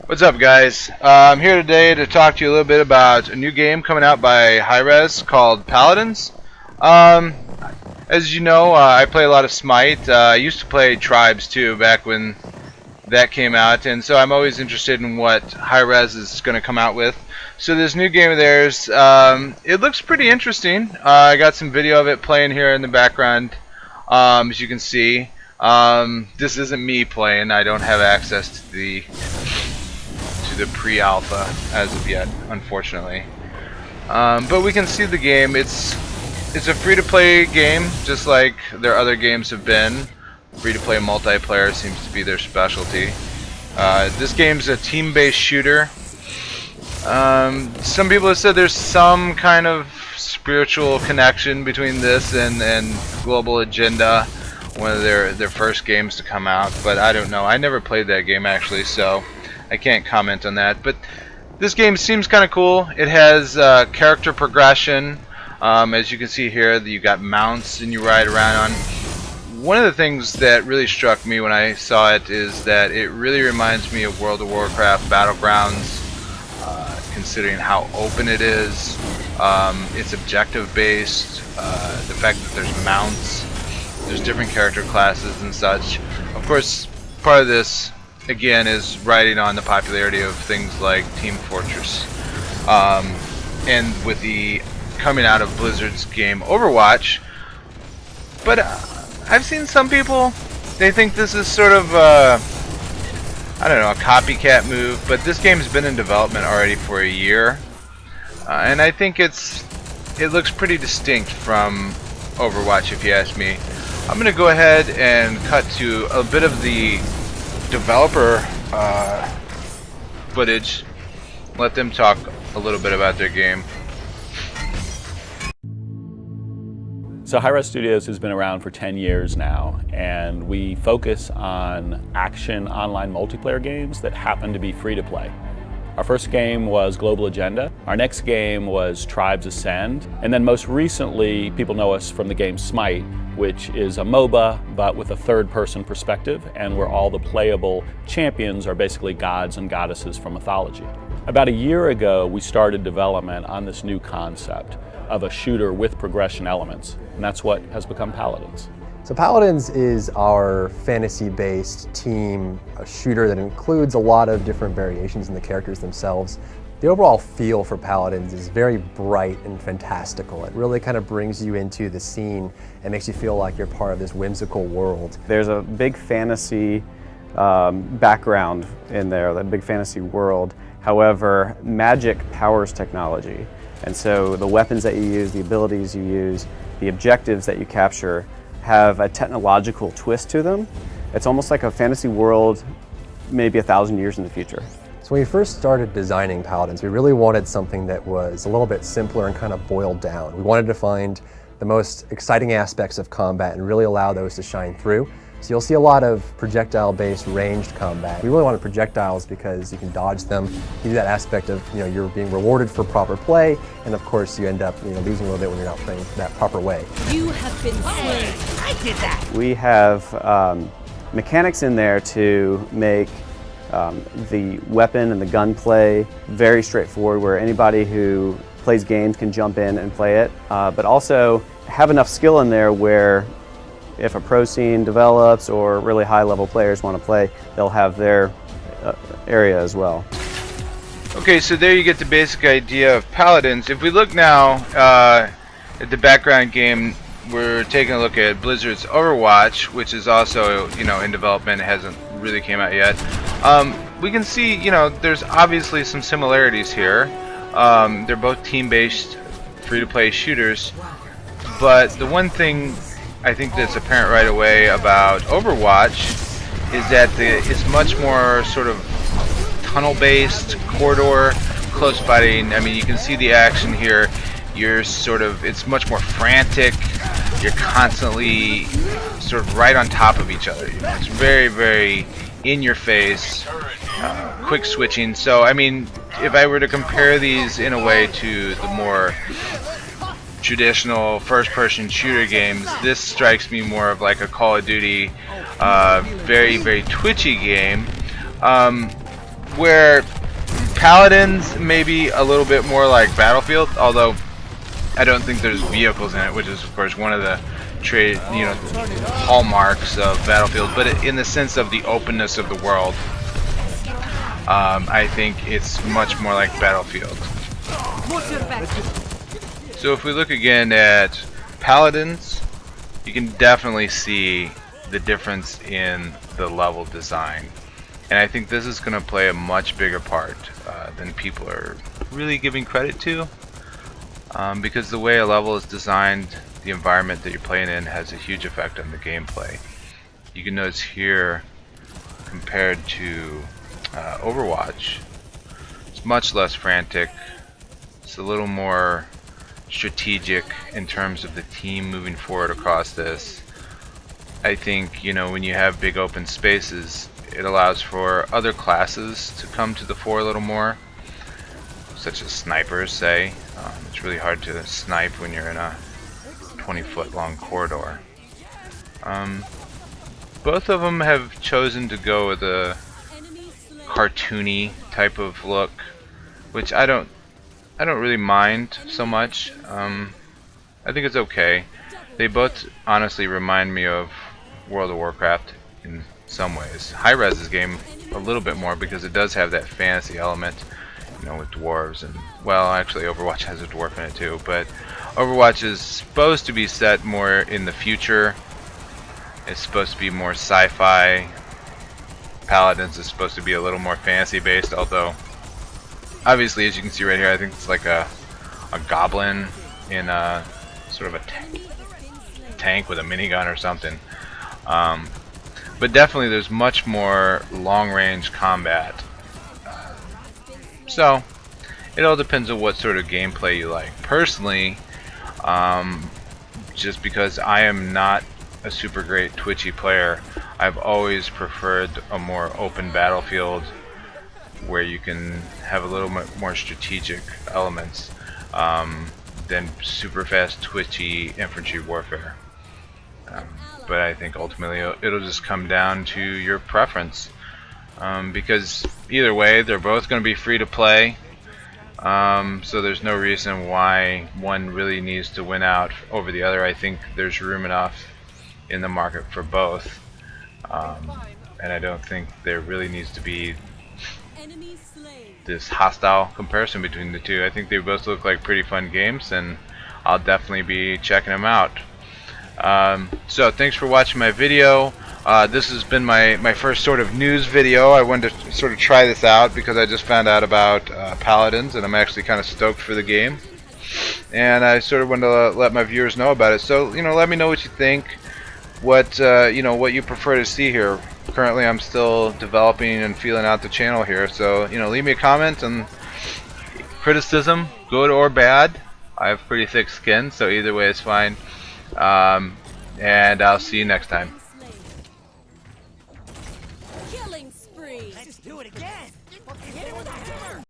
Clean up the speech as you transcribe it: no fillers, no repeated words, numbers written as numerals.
What's up, guys? I'm here today to talk to you a little bit about a new game coming out by Hi-Rez called Paladins. Um, as you know, I play a lot of Smite. I used to play Tribes too back when that came out, and so I'm always interested in what Hi-Rez is going to come out with. So this new game of theirs, it looks pretty interesting. I got some video of it playing here in the background, as you can see. This isn't me playing. I don't have access to the pre-alpha as of yet, unfortunately. But we can see the game. It's a free-to-play game, just like their other games have been. Free-to-play multiplayer seems to be their specialty. This game's a team-based shooter. Some people have said there's some kind of spiritual connection between this and Global Agenda, one of their first games to come out, but I don't know. I never played that game actually, so I can't comment on that. But this game seems kind of cool. It has character progression. As you can see here, you got mounts and you ride around on. One of the things that really struck me when I saw it is that it really reminds me of World of Warcraft Battlegrounds, considering how open it is. It's objective based. The fact that there's mounts, there's different character classes and such. Of course, part of this again is riding on the popularity of things like Team Fortress, and with the coming out of Blizzard's game Overwatch. But I've seen some people, they think this is sort of I don't know, a copycat move, but this game's been in development already for a year, and I think it looks pretty distinct from Overwatch, if you ask me. I'm gonna go ahead and cut to a bit of the developer footage, let them talk a little bit about their game. So Hi-Rez Studios has been around for 10 years now, and we focus on action online multiplayer games that happen to be free to play. Our first game was Global Agenda. Our next game was Tribes Ascend. And then most recently, people know us from the game Smite, which is a MOBA, but with a third-person perspective, and where all the playable champions are basically gods and goddesses from mythology. About a year ago, we started development on this new concept of a shooter with progression elements, and that's what has become Paladins. So Paladins is our fantasy-based team, a shooter that includes a lot of different variations in the characters themselves. The overall feel for Paladins is very bright and fantastical. It really kind of brings you into the scene and makes you feel like you're part of this whimsical world. There's a big fantasy background in there, that big fantasy world. However, magic powers technology. And so the weapons that you use, the abilities you use, the objectives that you capture have a technological twist to them. It's almost like a fantasy world maybe 1,000 years in the future. So when we first started designing Paladins, we really wanted something that was a little bit simpler and kind of boiled down. We wanted to find the most exciting aspects of combat and really allow those to shine through. So you'll see a lot of projectile-based ranged combat. We really wanted projectiles because you can dodge them. You do that aspect of, you're being rewarded for proper play, and of course you end up, losing a little bit when you're not playing that proper way. You have been slain. I did that. We have mechanics in there to make the weapon and the gunplay very straightforward, where anybody who plays games can jump in and play it, but also have enough skill in there where if a pro scene develops or really high-level players want to play, they'll have their area as well. Okay, so there you get the basic idea of Paladins. If we look now at the background game, we're taking a look at Blizzard's Overwatch, which is also in development. It hasn't really came out yet. We can see there's obviously some similarities here. They're both team-based, free-to-play shooters, but the one thing I think that's apparent right away about Overwatch is that it's much more sort of tunnel-based, corridor, close fighting. I mean, you can see the action here. It's much more frantic. You're constantly sort of right on top of each other. It's very, very in your face, quick switching. So, I mean, if I were to compare these in a way to the more traditional first-person shooter games, this strikes me more of like a Call of Duty, very, very twitchy game. where Paladins maybe a little bit more like Battlefield, although I don't think there's vehicles in it, which is of course one of the hallmarks of Battlefield. But in the sense of the openness of the world, I think it's much more like Battlefield. So if we look again at Paladins, you can definitely see the difference in the level design. And I think this is going to play a much bigger part than people are really giving credit to. Because the way a level is designed, the environment that you're playing in has a huge effect on the gameplay. You can notice here, compared to Overwatch, it's much less frantic. It's a little more strategic in terms of the team moving forward across this. I think, when you have big open spaces, it allows for other classes to come to the fore a little more, such as snipers, say. It's really hard to snipe when you're in a 20-foot long corridor. Both of them have chosen to go with a cartoony type of look, which I don't really mind so much. I think it's okay. They both honestly remind me of World of Warcraft in some ways. Hi-Rez's game a little bit more because it does have that fantasy element, with dwarves, and well, actually Overwatch has a dwarf in it too, but Overwatch is supposed to be set more in the future. It's supposed to be more sci-fi. Paladins is supposed to be a little more fantasy based, although obviously, as you can see right here, I think it's like a goblin in a sort of a tank with a minigun or something. But definitely there's much more long-range combat. So it all depends on what sort of gameplay you like. Personally, just because I am not a super great twitchy player, I've always preferred a more open Battlefield where you can have a little bit more strategic elements than super fast twitchy infantry warfare. But I think ultimately it'll just come down to your preference, because either way they're both going to be free to play, so there's no reason why one really needs to win out over the other. I think there's room enough in the market for both, and I don't think there really needs to be this hostile comparison between the two. I think they both look like pretty fun games, and I'll definitely be checking them out. So thanks for watching my video. This has been my first sort of news video. I wanted to sort of try this out because I just found out about Paladins, and I'm actually kind of stoked for the game, and I sort of wanted to let my viewers know about it. So let me know what you think, what what you prefer to see here. Currently I'm still developing and feeling out the channel here, so leave me a comment, and criticism, good or bad. I have pretty thick skin, so either way is fine. And I'll see you next time.